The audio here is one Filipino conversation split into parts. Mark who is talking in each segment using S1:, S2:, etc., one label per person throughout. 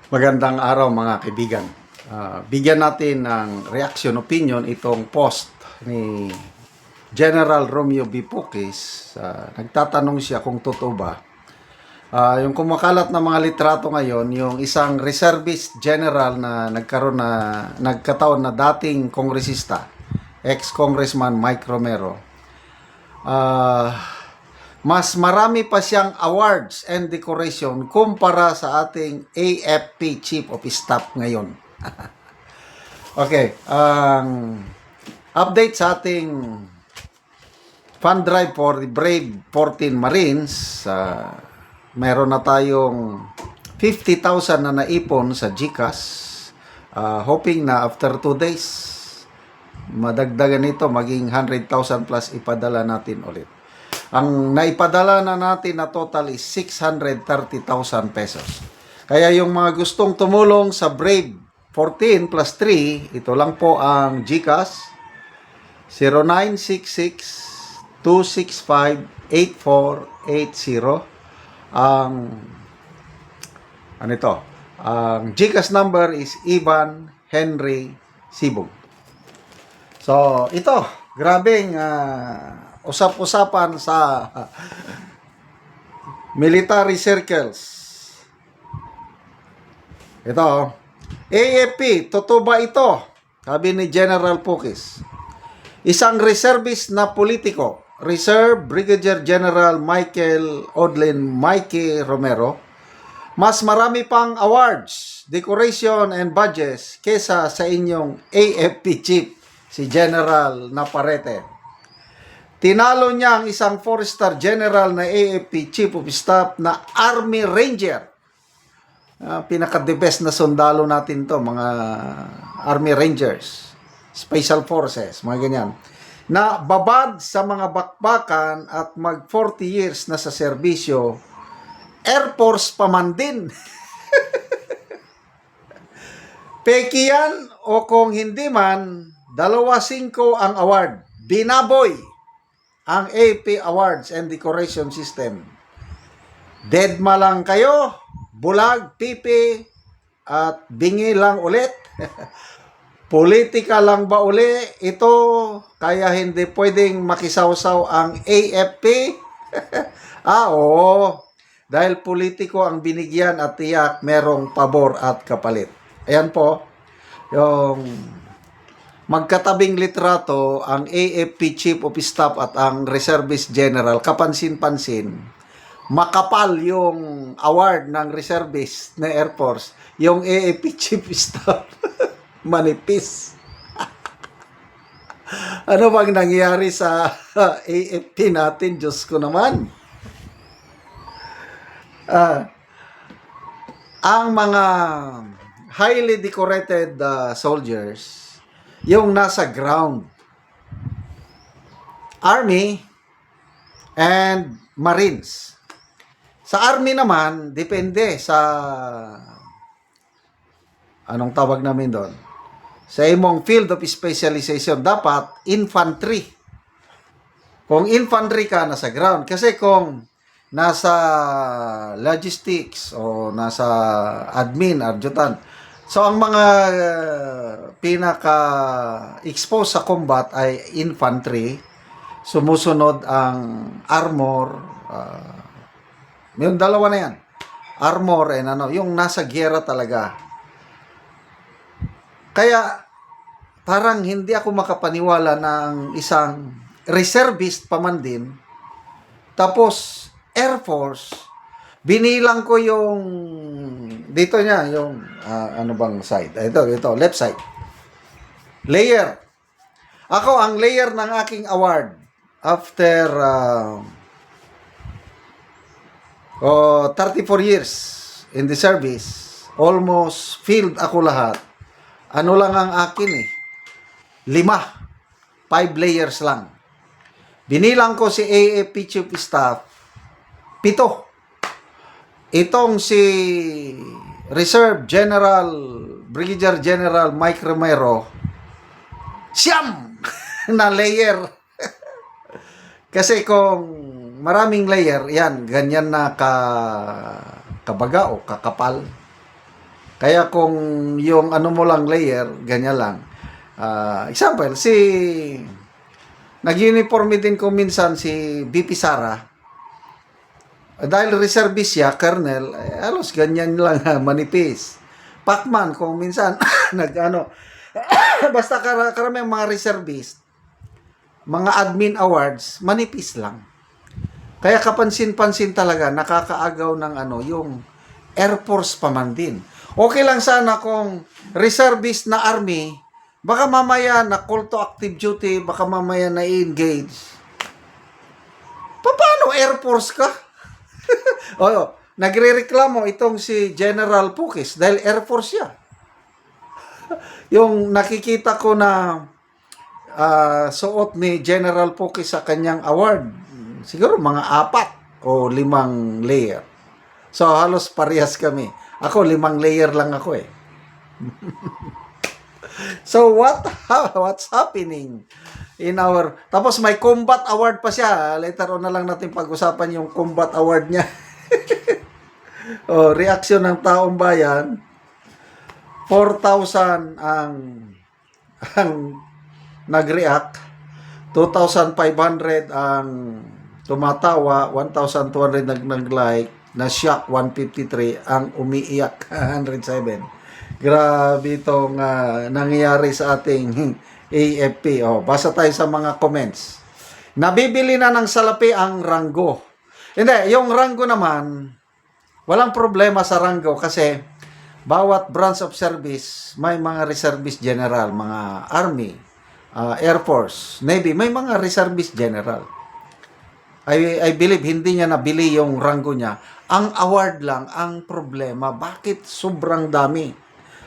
S1: Magandang araw mga kaibigan. Bigyan natin ng reaction opinion itong post ni General Romeo B. Pukis. Nagtatanong siya kung totoo ba. Yung kumakalat na mga litrato ngayon, yung isang reservist general na nagkataon na dating kongresista, ex-congressman Mike Romero. Mas marami pa siyang awards and decoration kumpara sa ating AFP Chief of Staff ngayon. Okay, update sa ating fund drive for the Brave 14 Marines. Meron na tayong 50,000 na naipon sa GCash. Hoping na after 2 days, madagdagan ito, maging 100,000 plus ipadala natin ulit. Ang naipadala na natin na total is 630,000 pesos. Kaya yung mga gustong tumulong sa Brave 14 plus 3, ito lang po ang GCash 0966-265-8480. Ang GCash number is Ivan Henry Sibog. So, ito, grabing usap-usapan sa military circles. Ito, AFP, totoo ba ito? Sabi ni General Pukis. Isang reservist na politiko, Reserve Brigadier General Michael Odlin Mikey Romero, mas marami pang awards, decoration, and badges kesa sa inyong AFP chief, si General Naparete. Tinalo niya ang isang 4-star general na AFP Chief of Staff na Army Ranger. Pinaka-the best na sundalo natin to, mga Army Rangers, Special Forces, mga ganyan. Na babad sa mga bakbakan at mag 40 years na sa serbisyo, Air Force pa man din. Peki yan o kung hindi man, 2-5 ang award. Binaboy ang AP Awards and Decoration System. Deadma lang kayo, bulag, pipi, at bingi lang ulit. Politika lang ba uli ito, kaya hindi pwedeng makisawsaw ang AFP? Oo, dahil politiko ang binigyan at tiyak merong pabor at kapalit. Ayan po, yung magkatabing litrato, ang AFP Chief of Staff at ang Reservist General, kapansin-pansin, makapal yung award ng Reservist na Air Force, yung AFP Chief of Staff, manipis. Ano bang nangyari sa AFP natin? Diyos ko naman. Ang mga highly decorated soldiers, yung nasa ground, Army and Marines. Sa Army naman, depende sa anong tawag namin doon, sa imong field of specialization, dapat infantry. Kung infantry ka, nasa ground. Kasi kung nasa logistics o nasa admin, adjutant, so ang mga pinaka-expose sa combat ay infantry. Sumusunod ang armor. Yung dalawa na yan. Armor and yung nasa giyera talaga. Kaya parang hindi ako makapaniwala ng isang reservist pa man din. Tapos Air Force, binilang ko yung dito niya, yung ano bang side? Ito, left side. Layer. Ako, ang layer ng aking award after 34 years in the service, almost filled ako lahat. Ano lang ang akin 5 layers lang. Binilang ko si AFP Chief of Staff, 7. Itong si Reserve General Brigadier General Mike Romero, 9 na layer. Kasi kung maraming layer, yan, ganyan na kabaga o kakapal. Kaya kung yung ano mo lang layer, ganyan lang. Example, nag-uniforme din ko minsan si BP Sara. Dahil reservist siya, colonel, halos ganyan lang, manipis. Pacman, kung minsan, basta karamihan mga reservist, mga admin awards, manipis lang. Kaya kapansin-pansin talaga, nakakaagaw ng yung Air Force pa man din. Okay lang sana kung reservist na army, baka mamaya na call to active duty, baka mamaya na engage. Paano Air Force ka? Nagrereklamo itong si General Pukis dahil Air Force siya. Yung nakikita ko na suot ni General Pukis sa kanyang award, siguro mga 4 o 5 layer. So, halos parehas kami. Ako, 5 layer lang ako eh. So, what's happening in our... Tapos may combat award pa siya. Later on na lang natin pag-usapan yung combat award niya. Reaksyon ng taong bayan. 4,000 ang nag-react. 2,500 ang tumatawa. 1,200 nag-like. Na-shock 153 ang umiiyak 107. Grabe itong nangyayari sa ating AFP. Basa tayo sa mga comments. Nabibili na ng salapi ang ranggo. Hindi, yung ranggo naman, walang problema sa ranggo kasi bawat branch of service may mga reservist general, mga army, Air Force, Navy, may mga reservist general. I believe hindi niya nabili yung ranggo niya. Ang award lang ang problema. Bakit sobrang dami?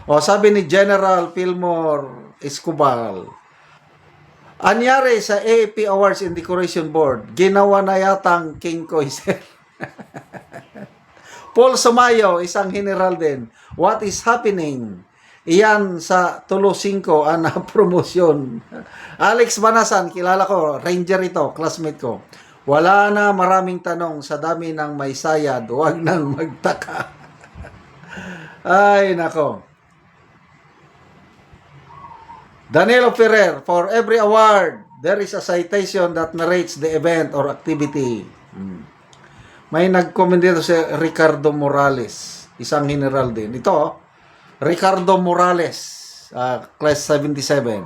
S1: Sabi ni General Fillmore Escobar, anyari sa AAP Awards and Decoration Board, ginawa na yatang King Koiser. Paul Sumayo, isang general din. What is happening? Iyan sa Tulo 5 na promosyon. Alex Banasan, kilala ko, ranger ito, classmate ko. Wala na maraming tanong sa dami ng may sayad, huwag nang magtaka. Ay, nako. Danilo Ferrer, for every award, there is a citation that narrates the event or activity. May nag-comment dito si Ricardo Morales, isang general din. Ito, Ricardo Morales, class 77.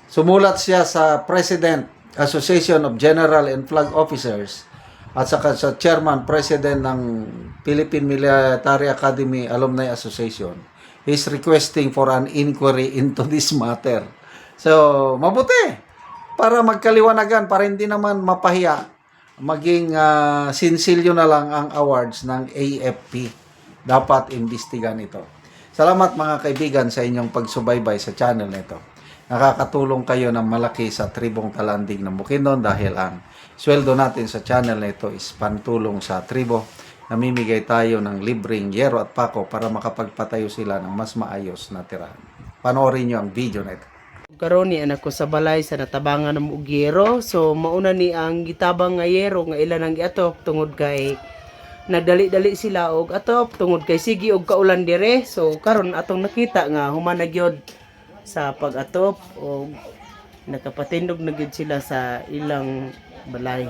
S1: Sumulat siya sa President Association of General and Flag Officers at saka sa Chairman President ng Philippine Military Academy Alumni Association. He's requesting for an inquiry into this matter. So, mabuti para magkaliwanagan, para hindi naman mapahiya, maging sinsilyo na lang ang awards ng AFP. Dapat imbestigan ito. Salamat mga kaibigan sa inyong pagsubaybay sa channel nito. Nakakatulong kayo ng malaki sa tribong Talandig ng Bukidnon dahil ang sweldo natin sa channel na ito is pantulong sa tribo. Namimigay tayo ng libreng yero at pako para makapagpatayo sila ng mas maayos na tirahan. Panoorin nyo ang video na ito.
S2: Karon ni anak ko sa balay sa natabangan ng yero. So mauna ni ang gitabang nga yero nga ilan ang giatop tungod kay nagdali-dali sila og atop tungod kay sige og kaulan dire. So karon atong nakita nga human na gyud sa pag-atop o nakapatindog na gyud sila sa ilang balay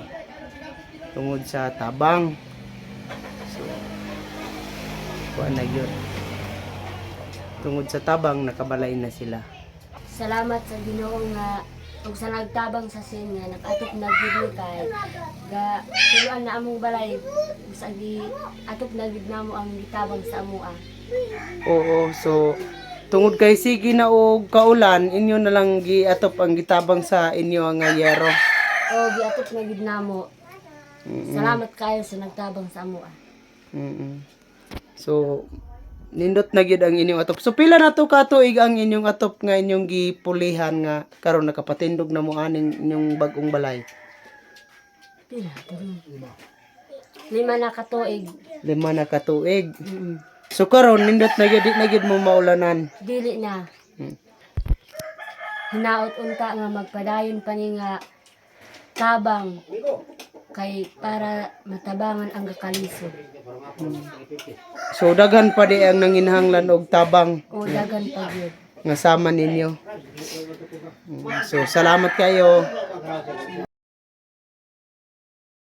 S2: tungod sa tabang. So kuan na gyud tungod sa tabang nakabalay na sila.
S3: Salamat sa Ginoo nga ug sa nagtabang sa sin nga nag-atop na gyud kay ga tuluan na among balay sa gi atop na gyud namo ang gitabang sa amoa.
S2: Oo, so tungod kay sige na og kaulan inyo na lang giatop ang gitabang sa inyo nga yero.
S3: O giatop na gyud namo. Salamat kayo sa nagtabang sa amoa.
S2: So nindot na gyud ang inyong atop. So pila na to ka tuig ang inyong atop nga inyong gipulihan nga karon nakapatindog na mo aning inyong bag-ong balay?
S3: Pila? 5 na ka tuig.
S2: 5 na ka tuig. So karon nindot na gyud mo maulanan.
S3: Dili na. Hinaot unta nga magpadayon pa ni nga tabang kay para matabangan ang kakalisod.
S2: So daghan pa di ang nanginhanglan og tabang
S3: O dagan pa gyud.
S2: nga sama ninyo. So salamat kayo.